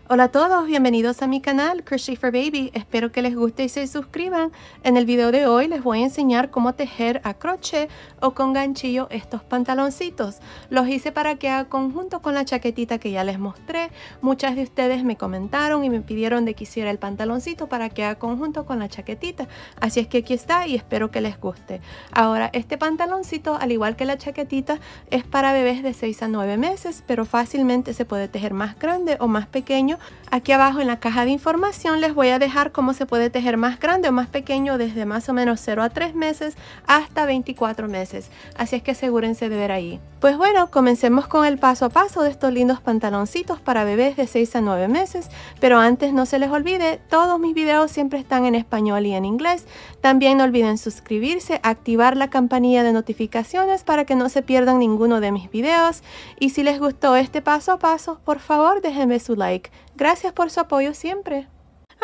Hola a todos, bienvenidos a mi canal Crochet for Baby. Espero que les guste y se suscriban. En el video de hoy les voy a enseñar cómo tejer a crochet o con ganchillo estos pantaloncitos. Los hice para que haga conjunto con la chaquetita que ya les mostré. Muchas de ustedes me comentaron y me pidieron de que hiciera el pantaloncito para que haga conjunto con la chaquetita. Así es que aquí está y espero que les guste. Ahora, este pantaloncito, al igual que la chaquetita, es para bebés de 6 a 9 meses, pero fácilmente se puede tejer más grande o más pequeño. Aquí abajo en la caja de información les voy a dejar cómo se puede tejer más grande o más pequeño desde más o menos 0 a 3 meses hasta 24 meses. Así es que asegúrense de ver ahí. Pues bueno, comencemos con el paso a paso de estos lindos pantaloncitos para bebés de 6 a 9 meses. Pero antes no se les olvide, todos mis videos siempre están en español y en inglés. También no olviden suscribirse, activar la campanilla de notificaciones para que no se pierdan ninguno de mis videos. Y si les gustó este paso a paso, por favor déjenme su like. Gracias por su apoyo siempre.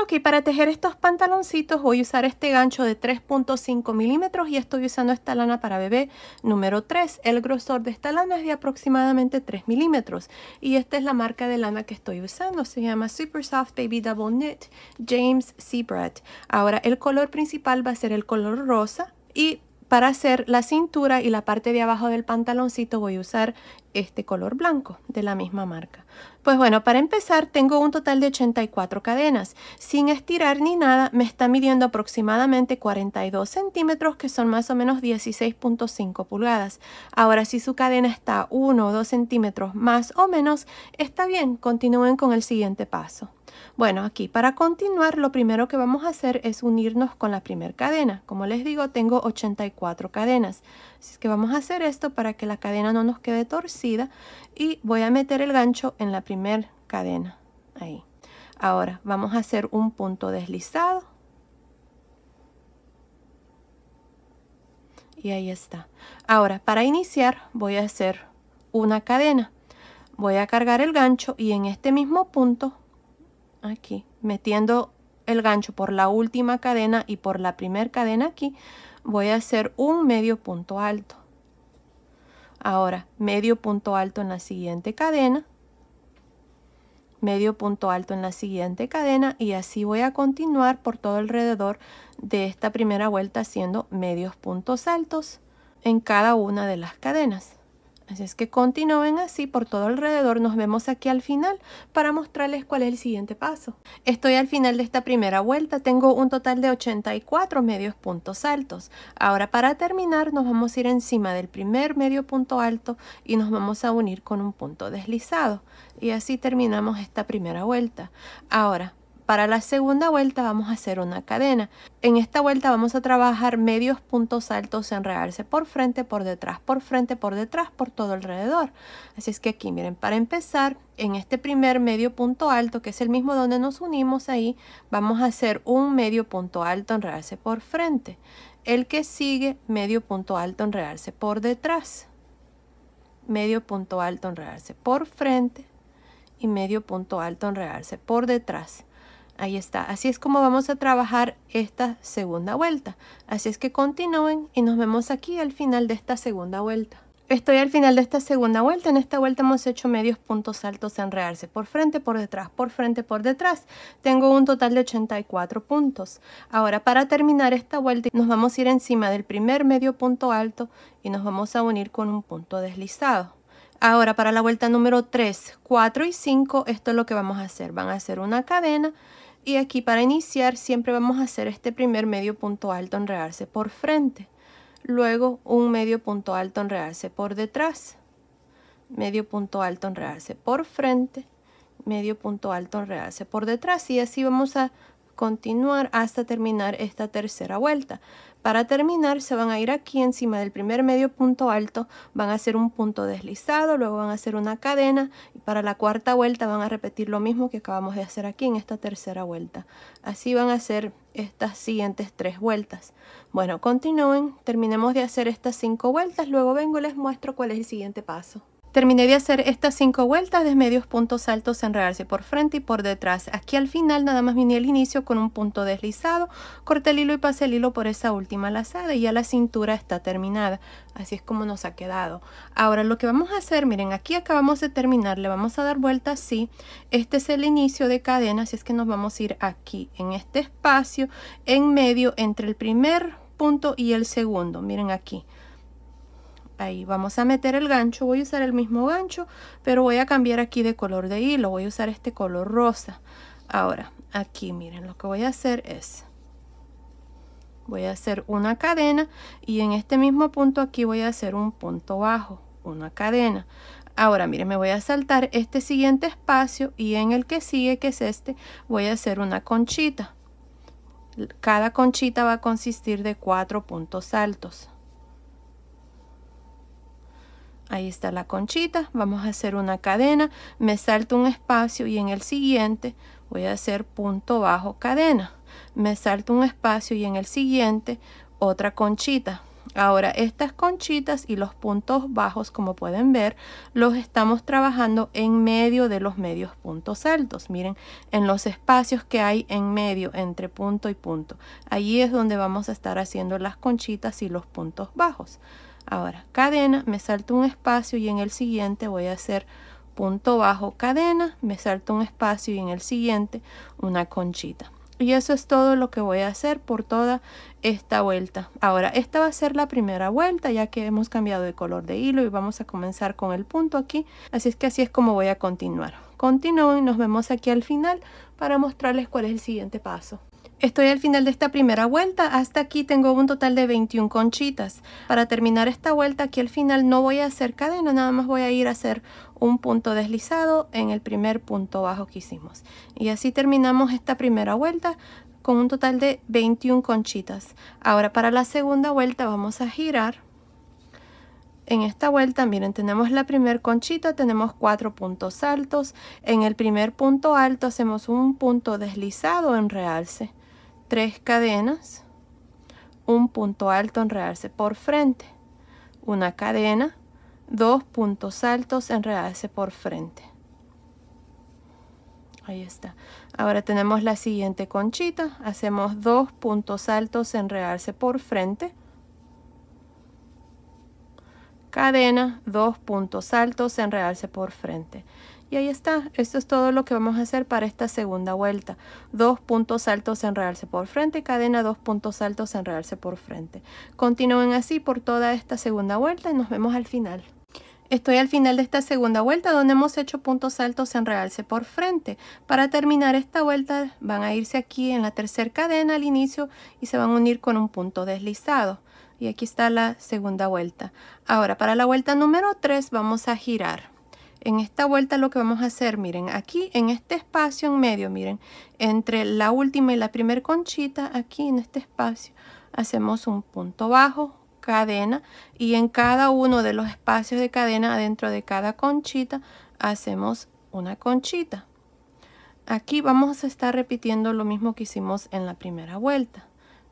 Ok, para tejer estos pantaloncitos voy a usar este gancho de 3.5 milímetros y estoy usando esta lana para bebé número 3. El grosor de esta lana es de aproximadamente 3 milímetros y esta es la marca de lana que estoy usando. Se llama Super Soft Baby Double Knit James C. Brett. Ahora el color principal va a ser el color rosa y para hacer la cintura y la parte de abajo del pantaloncito voy a usar este color blanco de la misma marca. Pues bueno, para empezar tengo un total de 84 cadenas. Sin estirar ni nada, me está midiendo aproximadamente 42 centímetros, que son más o menos 16.5 pulgadas. Ahora, si su cadena está 1 o 2 centímetros más o menos, está bien, continúen con el siguiente paso. Bueno, aquí para continuar lo primero que vamos a hacer es unirnos con la primera cadena. Como les digo, tengo 84 cadenas. Así que vamos a hacer esto para que la cadena no nos quede torcida y voy a meter el gancho en la primera cadena. Ahí. Ahora vamos a hacer un punto deslizado. Y ahí está. Ahora para iniciar voy a hacer una cadena. Voy a cargar el gancho y en este mismo punto, aquí, metiendo el gancho por la última cadena y por la primera cadena aquí, voy a hacer un medio punto alto. Ahora, medio punto alto en la siguiente cadena, medio punto alto en la siguiente cadena y así voy a continuar por todo alrededor de esta primera vuelta haciendo medios puntos altos en cada una de las cadenas. Así es que continúen así por todo alrededor. Nos vemos aquí al final para mostrarles cuál es el siguiente paso. Estoy al final de esta primera vuelta. Tengo un total de 84 medios puntos altos. Ahora para terminar nos vamos a ir encima del primer medio punto alto y nos vamos a unir con un punto deslizado. Y así terminamos esta primera vuelta. Ahora, para la segunda vuelta vamos a hacer una cadena. En esta vuelta vamos a trabajar medios puntos altos, enredarse por frente, por detrás, por frente, por detrás, por todo alrededor. Así es que aquí miren, para empezar, en este primer medio punto alto, que es el mismo donde nos unimos ahí, vamos a hacer un medio punto alto, enredarse por frente. El que sigue, medio punto alto, enredarse por detrás. Medio punto alto, enredarse por frente. Y medio punto alto, enredarse por detrás. Ahí está, así es como vamos a trabajar esta segunda vuelta. Así es que continúen y nos vemos aquí al final de esta segunda vuelta. Estoy al final de esta segunda vuelta. En esta vuelta hemos hecho medios puntos altos, enredarse por frente, por detrás, por frente, por detrás. Tengo un total de 84 puntos. Ahora para terminar esta vuelta nos vamos a ir encima del primer medio punto alto y nos vamos a unir con un punto deslizado. Ahora para la vuelta número 3, 4 y 5, esto es lo que vamos a hacer. Van a hacer una cadena y aquí para iniciar siempre vamos a hacer este primer medio punto alto, enredarse por frente. Luego un medio punto alto, enredarse por detrás. Medio punto alto, enredarse por frente. Medio punto alto, enredarse por detrás. Y así vamos a continuar hasta terminar esta tercera vuelta. Para terminar se van a ir aquí encima del primer medio punto alto, van a hacer un punto deslizado, luego van a hacer una cadena y para la cuarta vuelta van a repetir lo mismo que acabamos de hacer aquí en esta tercera vuelta. Así van a hacer estas siguientes 3 vueltas. Bueno, continúen, terminemos de hacer estas 5 vueltas, luego vengo y les muestro cuál es el siguiente paso. Terminé de hacer estas 5 vueltas de medios puntos altos en realce por frente y por detrás. Aquí al final nada más vine al inicio con un punto deslizado, corté el hilo y pasé el hilo por esa última lazada y ya la cintura está terminada. Así es como nos ha quedado. Ahora lo que vamos a hacer, miren, aquí acabamos de terminar, le vamos a dar vuelta así. Este es el inicio de cadena, así es que nos vamos a ir aquí en este espacio en medio entre el primer punto y el segundo. Miren aquí. Ahí vamos a meter el gancho, voy a usar el mismo gancho, pero voy a cambiar aquí de color de hilo, voy a usar este color rosa. Ahora, aquí miren, lo que voy a hacer es, voy a hacer una cadena y en este mismo punto aquí voy a hacer un punto bajo, una cadena. Ahora miren, me voy a saltar este siguiente espacio y en el que sigue, que es este, voy a hacer una conchita. Cada conchita va a consistir de 4 puntos altos. Ahí está la conchita, vamos a hacer una cadena, me salto un espacio y en el siguiente voy a hacer punto bajo cadena. Me salto un espacio y en el siguiente otra conchita. Ahora estas conchitas y los puntos bajos, como pueden ver, los estamos trabajando en medio de los medios puntos altos. Miren, en los espacios que hay en medio entre punto y punto. Allí es donde vamos a estar haciendo las conchitas y los puntos bajos. Ahora cadena, me salto un espacio y en el siguiente voy a hacer punto bajo cadena, me salto un espacio y en el siguiente una conchita. Y eso es todo lo que voy a hacer por toda esta vuelta. Ahora esta va a ser la primera vuelta ya que hemos cambiado de color de hilo y vamos a comenzar con el punto aquí. Así es que así es como voy a continuar. Continúen, nos vemos aquí al final para mostrarles cuál es el siguiente paso. Estoy al final de esta primera vuelta, hasta aquí tengo un total de 21 conchitas. Para terminar esta vuelta aquí al final no voy a hacer cadena, nada más voy a ir a hacer un punto deslizado en el primer punto bajo que hicimos. Y así terminamos esta primera vuelta con un total de 21 conchitas. Ahora para la segunda vuelta vamos a girar. En esta vuelta, miren, tenemos la primera conchita, tenemos 4 puntos altos. En el primer punto alto hacemos un punto deslizado en realce. 3 cadenas, un punto alto en realce por frente, una cadena, 2 puntos altos en realce por frente. Ahí está. Ahora tenemos la siguiente conchita, hacemos 2 puntos altos en realce por frente, cadena, 2 puntos altos en realce por frente. Y ahí está, esto es todo lo que vamos a hacer para esta segunda vuelta. 2 puntos altos en realce por frente, cadena, 2 puntos altos en realce por frente. Continúen así por toda esta segunda vuelta y nos vemos al final. Estoy al final de esta segunda vuelta donde hemos hecho puntos altos en realce por frente. Para terminar esta vuelta van a irse aquí en la tercera cadena al inicio y se van a unir con un punto deslizado. Y aquí está la segunda vuelta. Ahora para la vuelta número 3 vamos a girar. En esta vuelta lo que vamos a hacer, miren, aquí en este espacio en medio, miren, entre la última y la primera conchita, aquí en este espacio, hacemos un punto bajo, cadena, y en cada uno de los espacios de cadena, adentro de cada conchita, hacemos una conchita. Aquí vamos a estar repitiendo lo mismo que hicimos en la primera vuelta.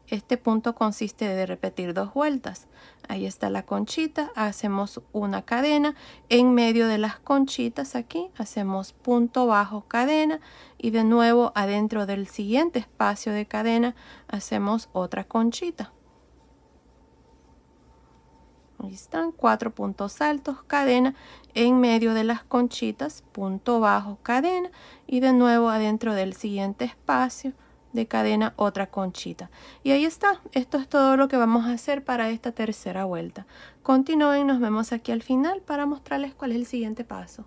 Este punto consiste de repetir 2 vueltas. Ahí está la conchita, hacemos una cadena, en medio de las conchitas aquí hacemos punto bajo cadena y de nuevo adentro del siguiente espacio de cadena hacemos otra conchita. Ahí están 4 puntos altos, cadena, en medio de las conchitas, punto bajo cadena y de nuevo adentro del siguiente espacio de cadena otra conchita. Y ahí está, esto es todo lo que vamos a hacer para esta tercera vuelta. Continúen, nos vemos aquí al final para mostrarles cuál es el siguiente paso.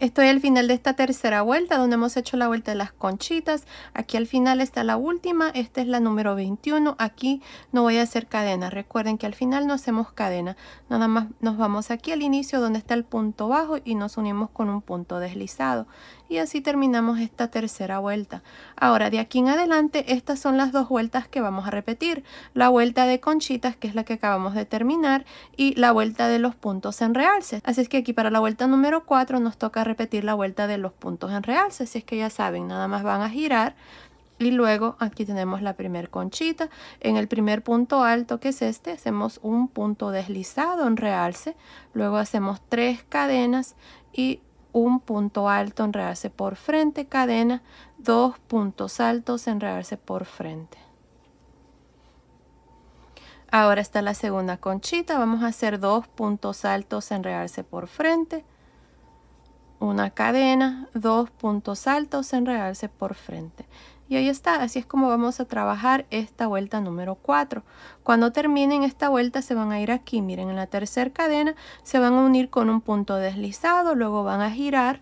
Estoy al final de esta tercera vuelta donde hemos hecho la vuelta de las conchitas. Aquí al final está la última, esta es la número 21. Aquí no voy a hacer cadena, recuerden que al final no hacemos cadena, nada más nos vamos aquí al inicio donde está el punto bajo y nos unimos con un punto deslizado. Y así terminamos esta tercera vuelta. Ahora de aquí en adelante estas son las 2 vueltas que vamos a repetir. La vuelta de conchitas, que es la que acabamos de terminar, y la vuelta de los puntos en realce. Así es que aquí para la vuelta número 4 nos toca repetir la vuelta de los puntos en realce. Así es que ya saben, nada más van a girar Y luego aquí tenemos la primer conchita. En el primer punto alto, que es este, hacemos un punto deslizado en realce. Luego hacemos 3 cadenas y un punto alto en realce por frente, cadena, 2 puntos altos en realce por frente. Ahora está la segunda conchita. Vamos a hacer 2 puntos altos en realce por frente, una cadena, 2 puntos altos en realce por frente. Y ahí está, así es como vamos a trabajar esta vuelta número 4. Cuando terminen esta vuelta se van a ir aquí, miren, en la tercera cadena se van a unir con un punto deslizado, luego van a girar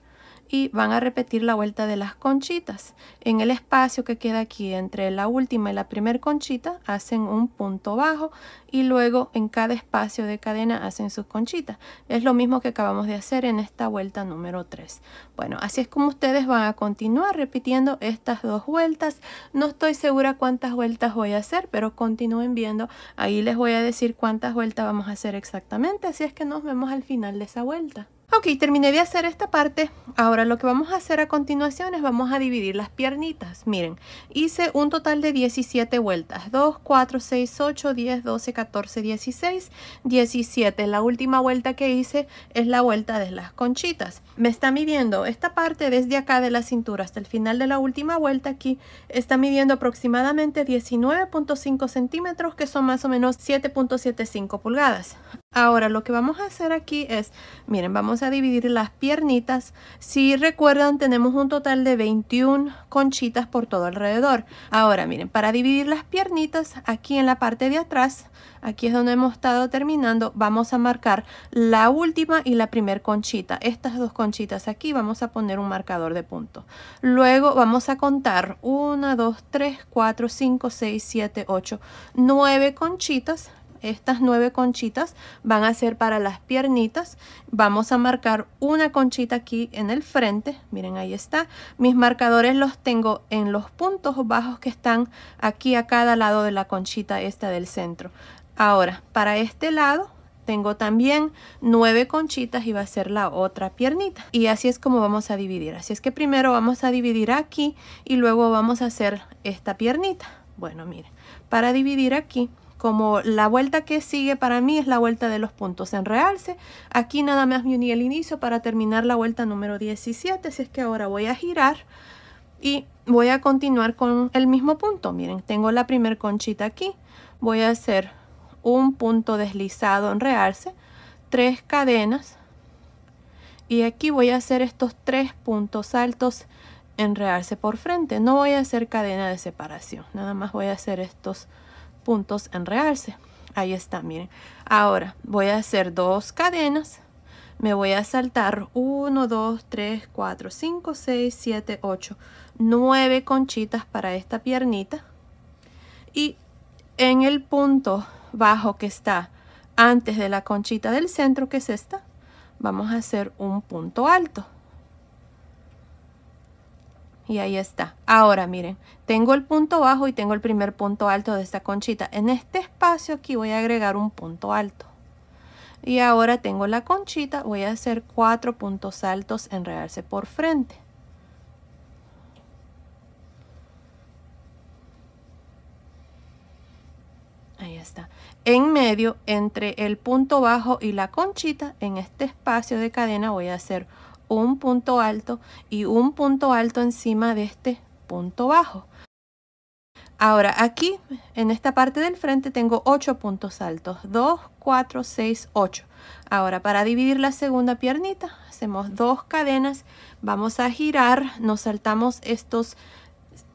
y van a repetir la vuelta de las conchitas. En el espacio que queda aquí entre la última y la primera conchita hacen un punto bajo y luego en cada espacio de cadena hacen sus conchitas. Es lo mismo que acabamos de hacer en esta vuelta número 3. Bueno, así es como ustedes van a continuar repitiendo estas 2 vueltas. No estoy segura cuántas vueltas voy a hacer, pero continúen viendo. Ahí les voy a decir cuántas vueltas vamos a hacer exactamente, así es que nos vemos al final de esa vuelta. Ok, terminé de hacer esta parte. Ahora lo que vamos a hacer a continuación es vamos a dividir las piernitas. Miren, hice un total de 17 vueltas. 2, 4, 6, 8, 10, 12, 14, 16, 17. La última vuelta que hice es la vuelta de las conchitas. Me está midiendo esta parte desde acá de la cintura hasta el final de la última vuelta aquí. Está midiendo aproximadamente 19.5 centímetros, que son más o menos 7.75 pulgadas. Ahora lo que vamos a hacer aquí es, miren, vamos a dividir las piernitas. Si recuerdan, tenemos un total de 21 conchitas por todo alrededor. Ahora miren, para dividir las piernitas, aquí en la parte de atrás, aquí es donde hemos estado terminando, vamos a marcar la última y la primer conchita. Estas 2 conchitas aquí vamos a poner un marcador de punto. Luego vamos a contar 1, 2, 3, 4, 5, 6, 7, 8, 9 conchitas. Estas 9 conchitas van a ser para las piernitas. Vamos a marcar una conchita aquí en el frente. Miren, ahí está. Mis marcadores los tengo en los puntos bajos que están aquí a cada lado de la conchita esta del centro. Ahora, para este lado tengo también 9 conchitas y va a ser la otra piernita. Y así es como vamos a dividir. Así es que primero vamos a dividir aquí y luego vamos a hacer esta piernita. Bueno, miren, para dividir aquí, como la vuelta que sigue para mí es la vuelta de los puntos en realce, aquí nada más me uní el inicio para terminar la vuelta número 17, así es que ahora voy a girar y voy a continuar con el mismo punto. Miren, tengo la primer conchita aquí, voy a hacer un punto deslizado en realce, 3 cadenas y aquí voy a hacer estos 3 puntos altos en realce por frente. No voy a hacer cadena de separación, nada más voy a hacer estos puntos en realce. Ahí está, miren. Ahora voy a hacer 2 cadenas, me voy a saltar 1, 2, 3, 4, 5, 6, 7, 8, 9 conchitas para esta piernita y en el punto bajo que está antes de la conchita del centro, que es esta, vamos a hacer un punto alto. Y ahí está. Ahora miren, tengo el punto bajo y tengo el primer punto alto de esta conchita. En este espacio aquí voy a agregar un punto alto. Y ahora tengo la conchita, voy a hacer 4 puntos altos en realce por frente. Ahí está. En medio, entre el punto bajo y la conchita, en este espacio de cadena voy a hacer un punto alto y un punto alto encima de este punto bajo. Ahora aquí en esta parte del frente tengo 8 puntos altos, 2, 4, 6, 8. Ahora para dividir la segunda piernita hacemos 2 cadenas, vamos a girar, nos saltamos estos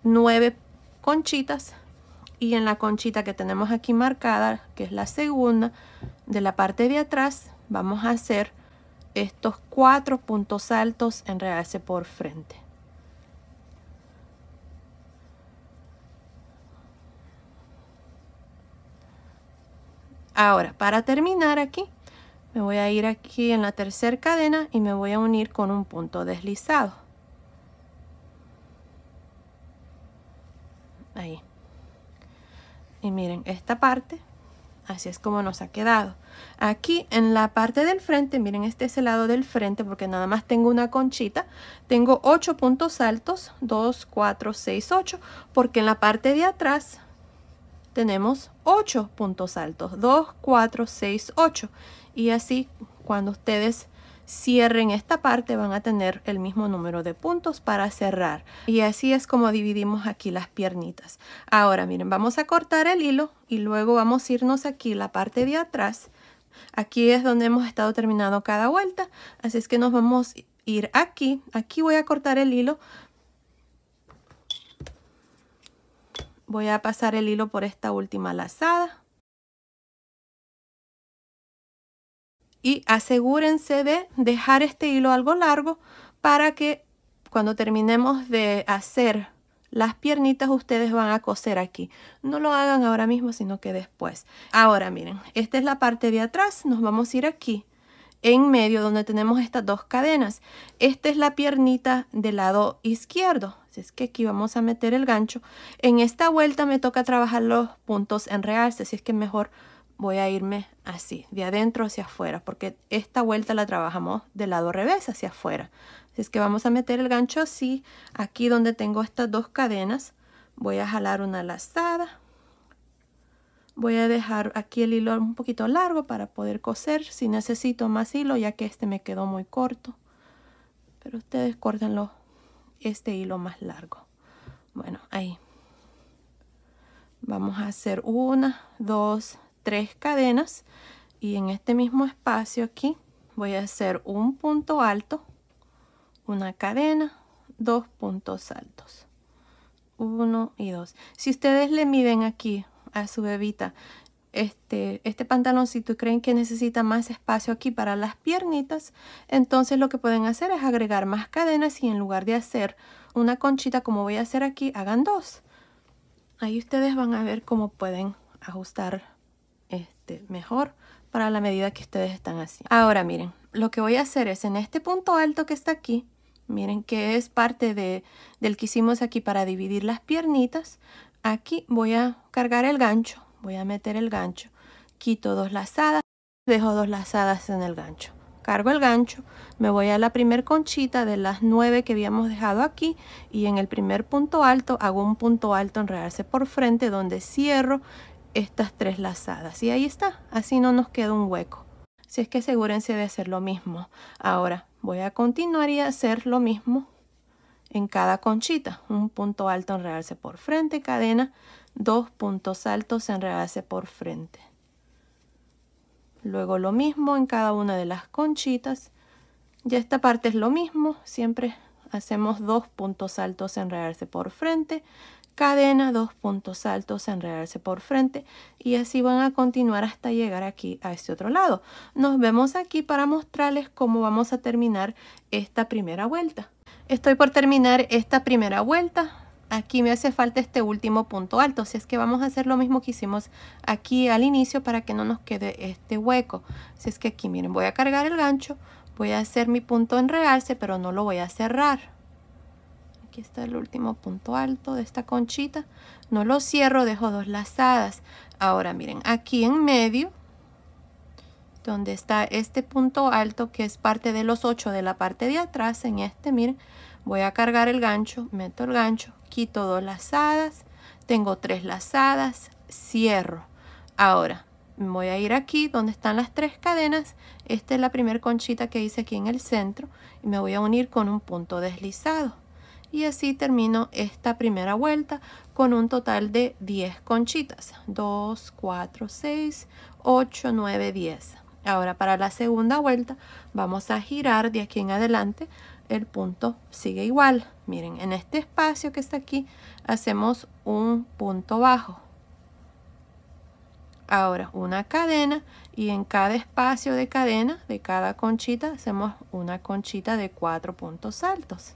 9 conchitas y en la conchita que tenemos aquí marcada, que es la segunda de la parte de atrás, vamos a hacer estos 4 puntos altos en realce por frente. Ahora, para terminar aquí, me voy a ir aquí en la tercera cadena y me voy a unir con un punto deslizado. Ahí. Y miren, esta parte, Así es como nos ha quedado. Aquí en la parte del frente, miren, este es el lado del frente porque nada más tengo una conchita. Tengo 8 puntos altos, 2, 4, 6, 8, porque en la parte de atrás tenemos 8 puntos altos, 2, 4, 6, 8. Y así cuando ustedes cierren esta parte van a tener el mismo número de puntos para cerrar. Y así es como dividimos aquí las piernitas. Ahora miren, vamos a cortar el hilo y luego vamos a irnos aquí la parte de atrás. Aquí es donde hemos estado terminando cada vuelta. Así es que nos vamos a ir aquí. Aquí voy a cortar el hilo. Voy a pasar el hilo por esta última lazada. Y asegúrense de dejar este hilo algo largo para que cuando terminemos de hacer las piernitas ustedes van a coser aquí. No lo hagan ahora mismo, sino que después. Ahora miren, esta es la parte de atrás. Nos vamos a ir aquí en medio donde tenemos estas dos cadenas. Esta es la piernita del lado izquierdo. Así es que aquí vamos a meter el gancho. En esta vuelta me toca trabajar los puntos en realce, así es que mejor voy a irme así, de adentro hacia afuera, porque esta vuelta la trabajamos del lado revés hacia afuera. Así es que vamos a meter el gancho así, aquí donde tengo estas dos cadenas. Voy a jalar una lazada. Voy a dejar aquí el hilo un poquito largo para poder coser. Si necesito más hilo, ya que este me quedó muy corto. Pero ustedes córtenlo este hilo más largo. Bueno, ahí. Vamos a hacer 1, 2, 3 cadenas. Y en este mismo espacio aquí voy a hacer un punto alto, una cadena, 2 puntos altos. 1 y 2. Si ustedes le miden aquí a su bebita este pantaloncito y creen que necesita más espacio aquí para las piernitas, entonces lo que pueden hacer es agregar más cadenas y en lugar de hacer una conchita como voy a hacer aquí, hagan 2. Ahí ustedes van a ver cómo pueden ajustar mejor para la medida que ustedes están haciendo. Ahora miren, lo que voy a hacer es en este punto alto que está aquí, miren que es parte del que hicimos aquí para dividir las piernitas. Aquí voy a cargar el gancho, voy a meter el gancho, quito 2 lazadas, dejo 2 lazadas en el gancho. Cargo el gancho, me voy a la primer conchita de las 9 que habíamos dejado aquí y en el primer punto alto hago un punto alto en realce por frente donde cierro estas 3 lazadas y ahí está, así no nos queda un hueco. Así es que asegúrense de hacer lo mismo. Ahora voy a continuar y hacer lo mismo en cada conchita. Un punto alto en realce por frente, cadena, 2 puntos altos en realce por frente. Luego lo mismo en cada una de las conchitas. Ya esta parte es lo mismo, siempre hacemos 2 puntos altos en realce por frente, cadena, 2 puntos altos en realce por frente y así van a continuar hasta llegar aquí a este otro lado. Nos vemos aquí para mostrarles cómo vamos a terminar esta primera vuelta. Estoy por terminar esta primera vuelta. Aquí me hace falta este último punto alto, así es que vamos a hacer lo mismo que hicimos aquí al inicio para que no nos quede este hueco. Así es que aquí miren, voy a cargar el gancho, voy a hacer mi punto en realce, pero no lo voy a cerrar. Aquí está el último punto alto de esta conchita, no lo cierro, dejo 2 lazadas. Ahora miren, aquí en medio, donde está este punto alto que es parte de los 8 de la parte de atrás, en miren, voy a cargar el gancho, meto el gancho, quito 2 lazadas, tengo 3 lazadas, cierro. Ahora voy a ir aquí donde están las 3 cadenas. Esta es la primera conchita que hice aquí en el centro y me voy a unir con un punto deslizado. Y así termino esta primera vuelta con un total de 10 conchitas. 2, 4, 6, 8, 9, 10. Ahora para la segunda vuelta vamos a girar de aquí en adelante. El punto sigue igual. Miren, en este espacio que está aquí hacemos un punto bajo. Ahora una cadena y en cada espacio de cadena de cada conchita hacemos una conchita de 4 puntos altos.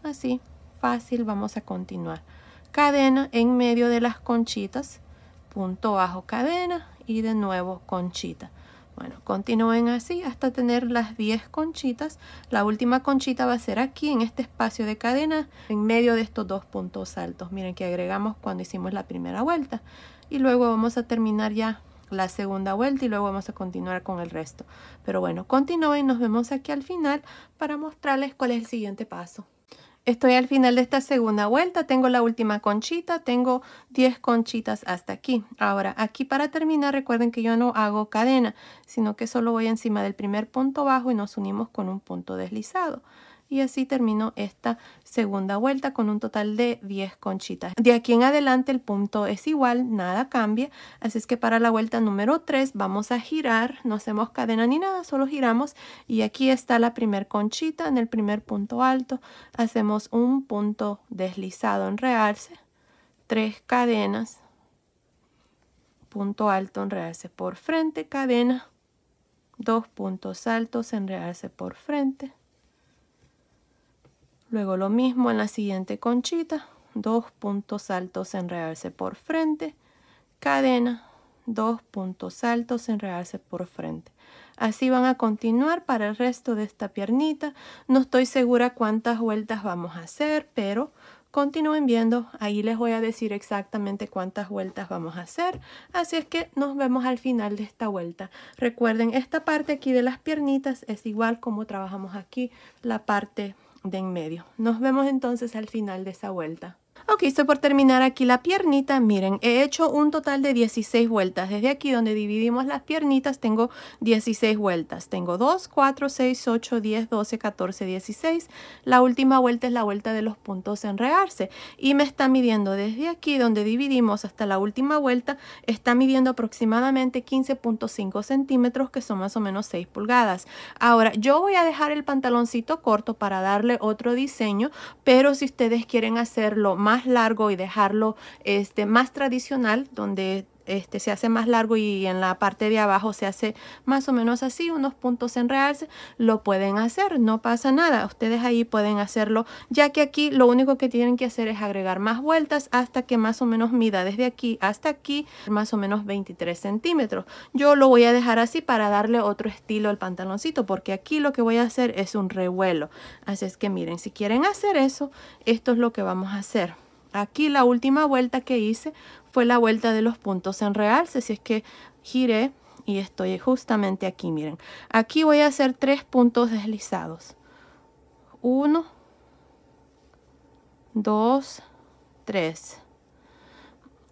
Así, fácil, vamos a continuar. Cadena en medio de las conchitas, punto bajo, cadena y de nuevo conchita. Bueno, continúen así hasta tener las 10 conchitas. La última conchita va a ser aquí en este espacio de cadena en medio de estos 2 puntos altos. Miren que agregamos cuando hicimos la primera vuelta. Y luego vamos a terminar ya la segunda vuelta y luego vamos a continuar con el resto. Pero bueno, continúen, nos vemos aquí al final para mostrarles cuál es el siguiente paso. Estoy al final de esta segunda vuelta, tengo la última conchita, tengo 10 conchitas hasta aquí. Ahora, aquí para terminar, recuerden que yo no hago cadena, sino que solo voy encima del primer punto bajo y nos unimos con un punto deslizado. Y así termino esta segunda vuelta con un total de 10 conchitas. De aquí en adelante el punto es igual, nada cambia. Así es que para la vuelta número 3 vamos a girar, no hacemos cadena ni nada, solo giramos. Y aquí está la primer conchita en el primer punto alto. Hacemos un punto deslizado en realce, 3 cadenas, punto alto en realce por frente, cadena, 2 puntos altos en realce por frente. Luego lo mismo en la siguiente conchita, 2 puntos altos en realce por frente, cadena, 2 puntos altos en realce por frente. Así van a continuar para el resto de esta piernita. No estoy segura cuántas vueltas vamos a hacer, pero continúen viendo. Ahí les voy a decir exactamente cuántas vueltas vamos a hacer. Así es que nos vemos al final de esta vuelta. Recuerden, esta parte aquí de las piernitas es igual como trabajamos aquí la parte de en medio. Nos vemos entonces al final de esa vuelta. Ok, estoy por terminar aquí la piernita. Miren, he hecho un total de 16 vueltas. Desde aquí donde dividimos las piernitas tengo 16 vueltas. Tengo 2, 4, 6, 8, 10, 12, 14, 16. La última vuelta es la vuelta de los puntos en realce. Y me está midiendo desde aquí donde dividimos hasta la última vuelta. Está midiendo aproximadamente 15.5 centímetros, que son más o menos 6 pulgadas. Ahora, yo voy a dejar el pantaloncito corto para darle otro diseño. Pero si ustedes quieren hacerlo más largo y dejarlo más tradicional, donde se hace más largo y en la parte de abajo se hace más o menos así, unos puntos en realce, lo pueden hacer, no pasa nada. Ustedes ahí pueden hacerlo, ya que aquí lo único que tienen que hacer es agregar más vueltas hasta que más o menos mida desde aquí hasta aquí, más o menos 23 centímetros. Yo lo voy a dejar así para darle otro estilo al pantaloncito, porque aquí lo que voy a hacer es un revuelo. Así es que miren, si quieren hacer eso, esto es lo que vamos a hacer. Aquí la última vuelta que hice fue la vuelta de los puntos en realce, si es que giré y estoy justamente aquí. Miren, aquí voy a hacer 3 puntos deslizados. 1, 2, 3.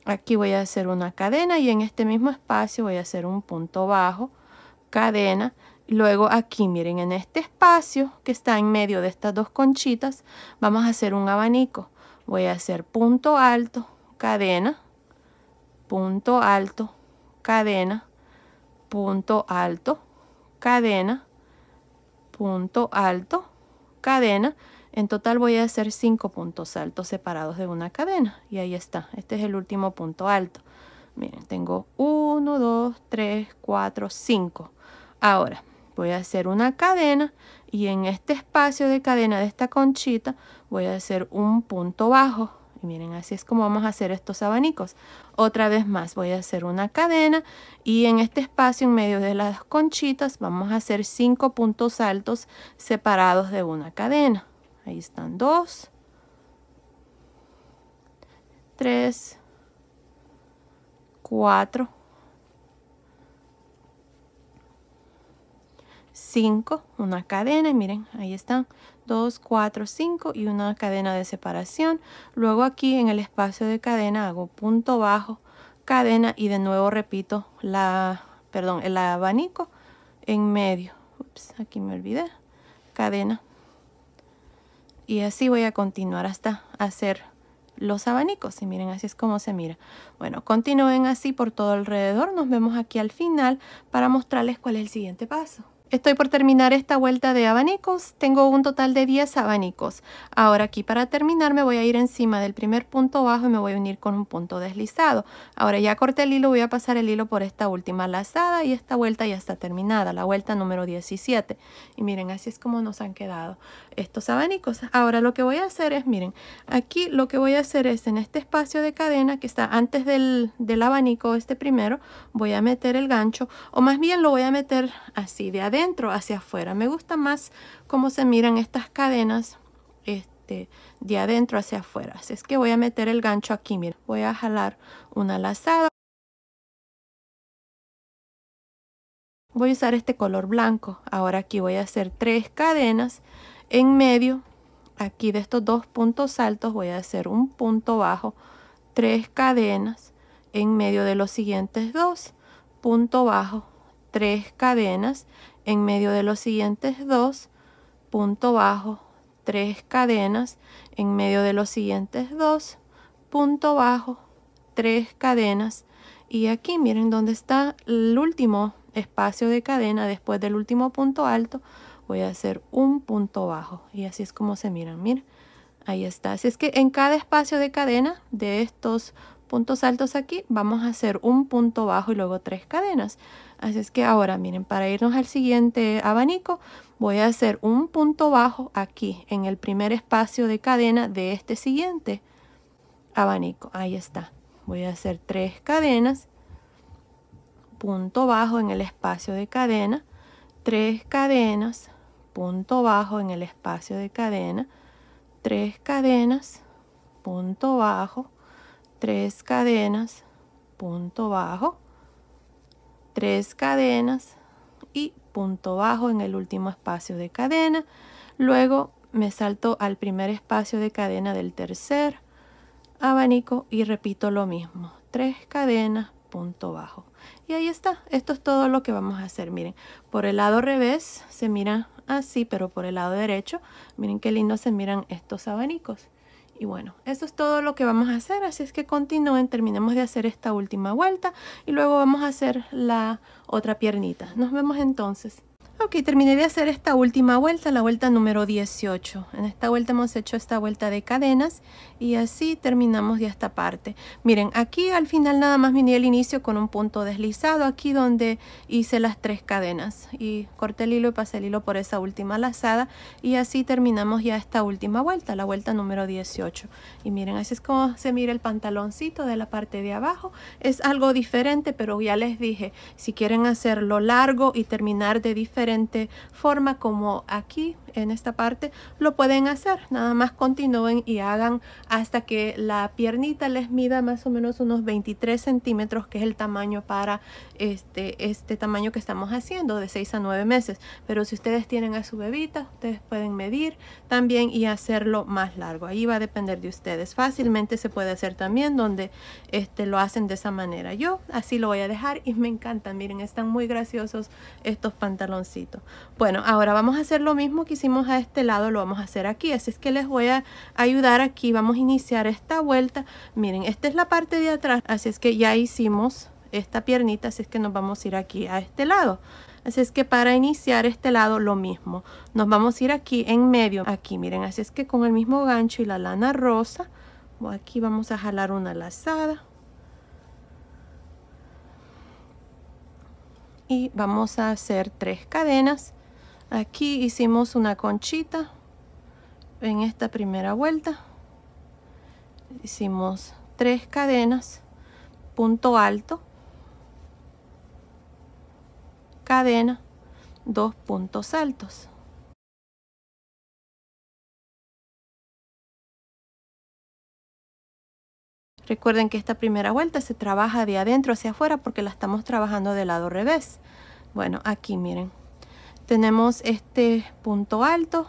Aquí voy a hacer una cadena y en este mismo espacio voy a hacer un punto bajo, cadena. Luego aquí, miren, en este espacio que está en medio de estas dos conchitas, vamos a hacer un abanico. Voy a hacer punto alto, cadena, punto alto, cadena, punto alto, cadena, punto alto, cadena. En total voy a hacer 5 puntos altos separados de una cadena. Y ahí está, este es el último punto alto. Miren, tengo 1, 2, 3, 4, 5. Ahora voy a hacer una cadena y en este espacio de cadena de esta conchita voy a hacer un punto bajo. Y miren, así es como vamos a hacer estos abanicos. Otra vez más voy a hacer una cadena y en este espacio en medio de las conchitas vamos a hacer 5 puntos altos separados de una cadena. Ahí están 2, 3, 4, 5, una cadena, y miren, ahí están 2, 4, 5 y una cadena de separación. Luego aquí en el espacio de cadena hago punto bajo, cadena y de nuevo repito el abanico en medio. Ups, aquí me olvidé, cadena. Y así voy a continuar hasta hacer los abanicos. Y miren, así es como se mira. Bueno, continúen así por todo alrededor. Nos vemos aquí al final para mostrarles cuál es el siguiente paso. Estoy por terminar esta vuelta de abanicos. Tengo un total de 10 abanicos. Ahora aquí para terminar me voy a ir encima del primer punto bajo y me voy a unir con un punto deslizado. Ahora ya corté el hilo, voy a pasar el hilo por esta última lazada y esta vuelta ya está terminada, la vuelta número 17. Y miren, así es como nos han quedado estos abanicos. Ahora lo que voy a hacer es, miren, aquí lo que voy a hacer es en este espacio de cadena que está antes del abanico, este primero, voy a meter el gancho, o más bien lo voy a meter así de adentro hacia afuera. Me gusta más cómo se miran estas cadenas de adentro hacia afuera. Así es que voy a meter el gancho aquí. Miren, voy a jalar una lazada. Voy a usar este color blanco. Ahora aquí voy a hacer 3 cadenas en medio. Aquí de estos 2 puntos altos voy a hacer un punto bajo, 3 cadenas en medio de los siguientes 2, punto bajo, 3 cadenas en medio de los siguientes 2, punto bajo, 3 cadenas en medio de los siguientes 2, punto bajo, 3 cadenas. Y aquí miren dónde está el último espacio de cadena. Después del último punto alto voy a hacer un punto bajo, y así es como se miran. Miren, ahí está. Así es que en cada espacio de cadena de estos puntos altos aquí vamos a hacer un punto bajo y luego 3 cadenas. Así es que ahora miren, para irnos al siguiente abanico voy a hacer un punto bajo aquí en el primer espacio de cadena de este siguiente abanico. Ahí está. Voy a hacer 3 cadenas, punto bajo en el espacio de cadena, 3 cadenas, punto bajo en el espacio de cadena, 3 cadenas, punto bajo, 3 cadenas, punto bajo, 3 cadenas y punto bajo en el último espacio de cadena. Luego me salto al primer espacio de cadena del tercer abanico y repito lo mismo, 3 cadenas, punto bajo. Y ahí está. Esto es todo lo que vamos a hacer. Miren, por el lado revés se mira así, pero por el lado derecho miren qué lindo se miran estos abanicos. Y bueno, eso es todo lo que vamos a hacer, así es que continúen, terminemos de hacer esta última vuelta y luego vamos a hacer la otra piernita. Nos vemos entonces. Ok, terminé de hacer esta última vuelta, la vuelta número 18. En esta vuelta hemos hecho esta vuelta de cadenas y así terminamos ya esta parte. Miren, aquí al final nada más vine al inicio con un punto deslizado, aquí donde hice las 3 cadenas. Y corté el hilo y pasé el hilo por esa última lazada y así terminamos ya esta última vuelta, la vuelta número 18. Y miren, así es como se mira el pantaloncito de la parte de abajo. Es algo diferente, pero ya les dije, si quieren hacerlo largo y terminar de diferente forma como aquí en esta parte, lo pueden hacer. Nada más continúen y hagan hasta que la piernita les mida más o menos unos 23 centímetros, que es el tamaño para este tamaño que estamos haciendo, de 6 a 9 meses. Pero si ustedes tienen a su bebita, ustedes pueden medir también y hacerlo más largo. Ahí va a depender de ustedes. Fácilmente se puede hacer también donde lo hacen de esa manera. Yo así lo voy a dejar y me encantan. Miren, están muy graciosos estos pantaloncitos. Bueno, ahora vamos a hacer lo mismo que hicimos a este lado, lo vamos a hacer aquí. Así es que les voy a ayudar aquí. Vamos a iniciar esta vuelta. Miren, esta es la parte de atrás. Así es que ya hicimos esta piernita. Así es que nos vamos a ir aquí a este lado. Así es que para iniciar este lado lo mismo. Nos vamos a ir aquí en medio. Aquí, miren. Así es que con el mismo gancho y la lana rosa, aquí vamos a jalar una lazada. Y vamos a hacer 3 cadenas. Aquí hicimos una conchita en esta primera vuelta. Hicimos 3 cadenas, punto alto, cadena, 2 puntos altos. Recuerden que esta primera vuelta se trabaja de adentro hacia afuera porque la estamos trabajando del lado revés. Bueno, aquí miren, tenemos este punto alto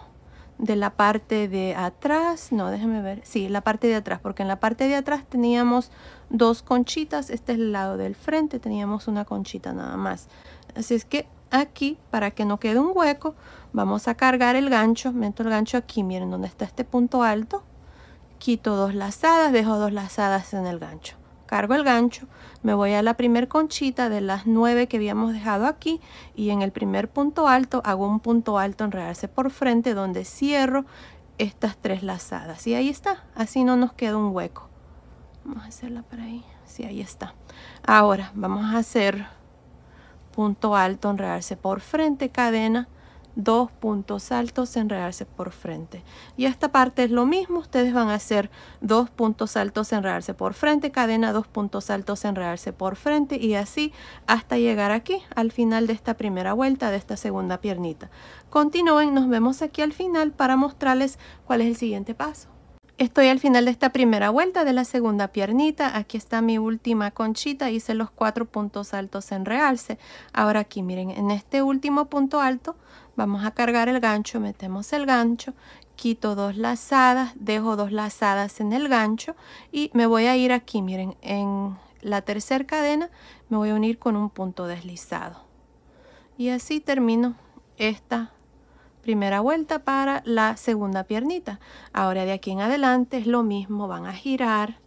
de la parte de atrás. No, déjenme ver. Sí, la parte de atrás, porque en la parte de atrás teníamos 2 conchitas. Este es el lado del frente, teníamos una conchita nada más. Así es que aquí, para que no quede un hueco, vamos a cargar el gancho. Meto el gancho aquí, miren donde está este punto alto. Quito 2 lazadas, dejo 2 lazadas en el gancho. Cargo el gancho, me voy a la primer conchita de las 9 que habíamos dejado aquí y en el primer punto alto hago un punto alto enredarse por frente donde cierro estas 3 lazadas. Y ahí está, así no nos queda un hueco. Vamos a hacerla por ahí. Sí, ahí está. Ahora vamos a hacer punto alto, enredarse por frente, cadena, 2 puntos altos, enredarse por frente. Y esta parte es lo mismo. Ustedes van a hacer 2 puntos altos, enredarse por frente, cadena, 2 puntos altos, enredarse por frente y así hasta llegar aquí al final de esta primera vuelta de esta segunda piernita. Continúen, nos vemos aquí al final para mostrarles cuál es el siguiente paso. Estoy al final de esta primera vuelta de la segunda piernita. Aquí está mi última conchita. Hice los 4 puntos altos en realce. Ahora aquí, miren, en este último punto alto vamos a cargar el gancho. Metemos el gancho, quito 2 lazadas, dejo 2 lazadas en el gancho y me voy a ir aquí, miren, en la tercera cadena me voy a unir con un punto deslizado. Y así termino esta primera vuelta para la segunda piernita. Ahora de aquí en adelante es lo mismo, van a girar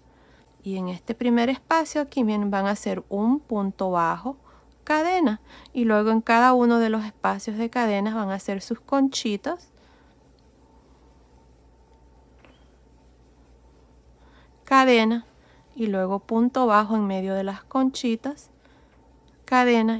y en este primer espacio aquí van a hacer un punto bajo, cadena, y luego en cada uno de los espacios de cadenas van a hacer sus conchitas, cadena y luego punto bajo en medio de las conchitas, cadena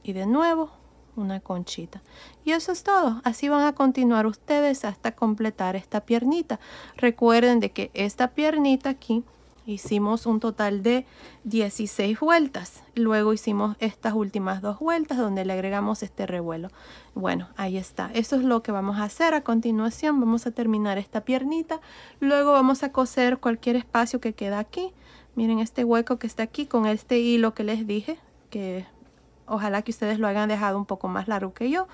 y de nuevo una conchita. Y eso es todo. Así van a continuar ustedes hasta completar esta piernita. Recuerden de que esta piernita aquí hicimos un total de 16 vueltas. Luego hicimos estas últimas 2 vueltas donde le agregamos este revuelo. Bueno, ahí está. Eso es lo que vamos a hacer a continuación. Vamos a terminar esta piernita. Luego vamos a coser cualquier espacio que queda aquí. Miren este hueco que está aquí con este hilo que les dije, que ojalá que ustedes lo hayan dejado un poco más largo que yo.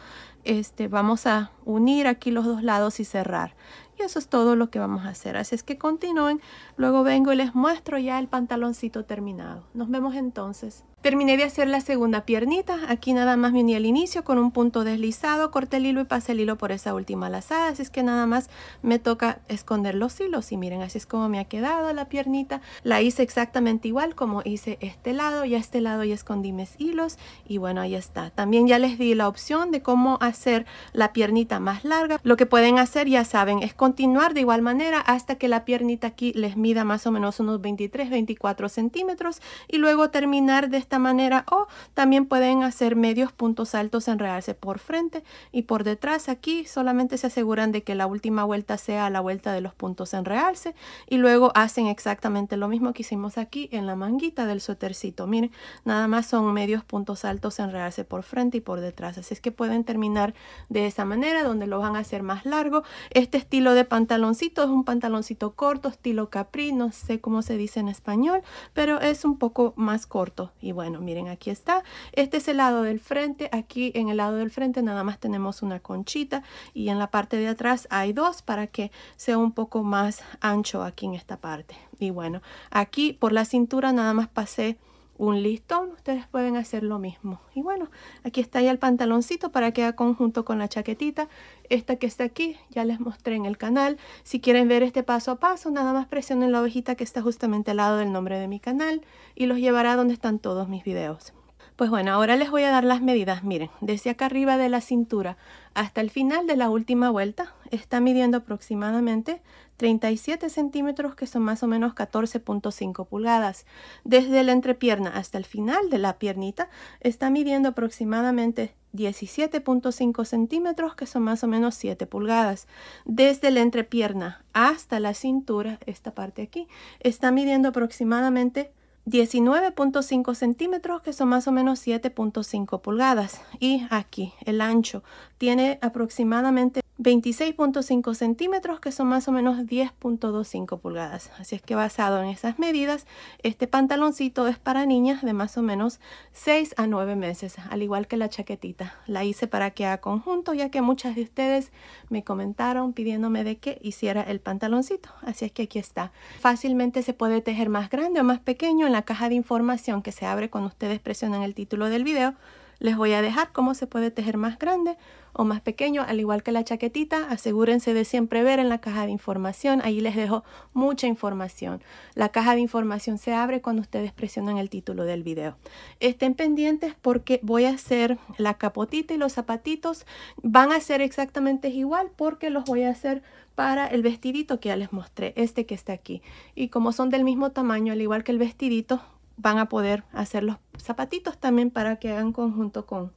Vamos a unir aquí los dos lados y cerrar. Y eso es todo lo que vamos a hacer. Así es que continúen. Luego vengo y les muestro ya el pantaloncito terminado. Nos vemos entonces. Terminé de hacer la segunda piernita. Aquí nada más me uní al inicio con un punto deslizado. Corté el hilo y pasé el hilo por esa última lazada. Así es que nada más me toca esconder los hilos. Y miren, así es como me ha quedado la piernita. La hice exactamente igual como hice este lado. Y a este lado ya escondí mis hilos. Y bueno, ahí está. También ya les di la opción de cómo hacer la piernita más larga. Lo que pueden hacer, ya saben, es continuar de igual manera hasta que la piernita aquí les mida más o menos unos 23-24 centímetros. Y luego terminar de esta manera, o también pueden hacer medios puntos altos en realce por frente y por detrás. Aquí solamente se aseguran de que la última vuelta sea la vuelta de los puntos en realce y luego hacen exactamente lo mismo que hicimos aquí en la manguita del suétercito. Miren, nada más son medios puntos altos en realce por frente y por detrás, así es que pueden terminar de esa manera donde lo van a hacer más largo. Este estilo de pantaloncito es un pantaloncito corto, estilo capri, no sé cómo se dice en español, pero es un poco más corto. Y bueno, miren, aquí está. Este es el lado del frente. Aquí en el lado del frente nada más tenemos una conchita y en la parte de atrás hay 2 para que sea un poco más ancho aquí en esta parte. Y bueno, aquí por la cintura nada más pasé un listón. Ustedes pueden hacer lo mismo. Y bueno, aquí está ya el pantaloncito para que haga conjunto con la chaquetita. Esta que está aquí ya les mostré en el canal. Si quieren ver este paso a paso, nada más presionen la ovejita que está justamente al lado del nombre de mi canal y los llevará donde están todos mis videos. Pues bueno, ahora les voy a dar las medidas. Miren, desde acá arriba de la cintura hasta el final de la última vuelta está midiendo aproximadamente 37 centímetros, que son más o menos 14.5 pulgadas. Desde la entrepierna hasta el final de la piernita está midiendo aproximadamente 17.5 centímetros, que son más o menos 7 pulgadas. Desde la entrepierna hasta la cintura, esta parte aquí, está midiendo aproximadamente 19.5 centímetros, que son más o menos 7.5 pulgadas. Y aquí el ancho tiene aproximadamente 26.5 centímetros, que son más o menos 10.25 pulgadas. Así es que basado en esas medidas, este pantaloncito es para niñas de más o menos 6 a 9 meses, al igual que la chaquetita. La hice para que haga conjunto, ya que muchas de ustedes me comentaron pidiéndome de que hiciera el pantaloncito. Así es que aquí está. Fácilmente se puede tejer más grande o más pequeño. En la caja de información que se abre cuando ustedes presionan el título del video, les voy a dejar cómo se puede tejer más grande o más pequeño, al igual que la chaquetita. Asegúrense de siempre ver en la caja de información, ahí les dejo mucha información. La caja de información se abre cuando ustedes presionan el título del video. Estén pendientes porque voy a hacer la capotita y los zapatitos. Van a ser exactamente igual porque los voy a hacer para el vestidito que ya les mostré, este que está aquí. Y como son del mismo tamaño, al igual que el vestidito, van a poder hacer los zapatitos también para que hagan conjunto con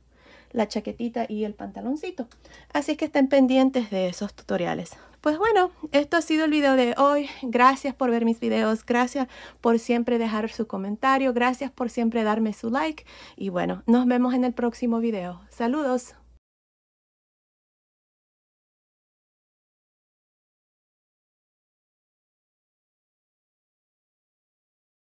la chaquetita y el pantaloncito. Así que estén pendientes de esos tutoriales. Pues bueno, esto ha sido el video de hoy. Gracias por ver mis videos, gracias por siempre dejar su comentario, gracias por siempre darme su like. Y bueno, nos vemos en el próximo video. Saludos.